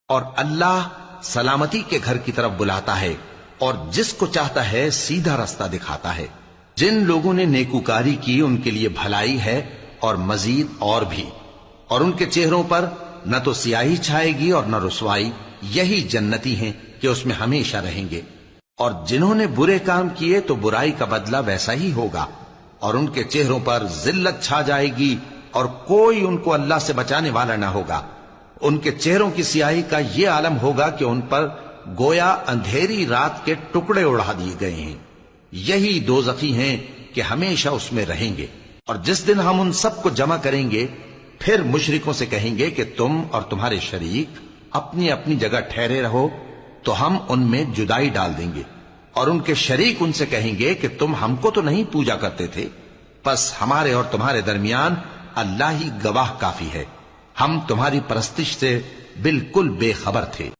اور اللہ سلامتی کے گھر کی طرف بلاتا ہے اور جس کو چاہتا ہے سیدھا رستہ دکھاتا ہے۔ جن لوگوں نے نیکوکاری کی ان کے لیے بھلائی ہے اور مزید اور بھی، اور ان کے چہروں پر نہ تو سیاہی چھائے گی اور نہ رسوائی، یہی جنتی ہیں کہ اس میں ہمیشہ رہیں گے۔ اور جنہوں نے برے کام کیے تو برائی کا بدلہ ویسا ہی ہوگا، اور ان کے چہروں پر ذلت چھا جائے گی اور کوئی ان کو اللہ سے بچانے والا نہ ہوگا۔ ان کے چہروں کی سیاہی کا یہ عالم ہوگا کہ ان پر گویا اندھیری رات کے ٹکڑے اڑا دیے گئے ہیں۔ یہی دوزخی ہیں کہ ہمیشہ اس میں رہیں گے۔ اور جس دن ہم ان سب کو جمع کریں گے پھر مشرکوں سے کہیں گے کہ تم اور تمہارے شریک اپنی اپنی جگہ ٹھہرے رہو تو ہم ان میں جدائی ڈال دیں گے، اور ان کے شریک ان سے کہیں گے کہ تم ہم کو تو نہیں پوجا کرتے تھے، بس ہمارے اور تمہارے درمیان اللہ ہی گواہ کافی ہے، ہم تمہاری پرستش سے بالکل بے خبر تھے۔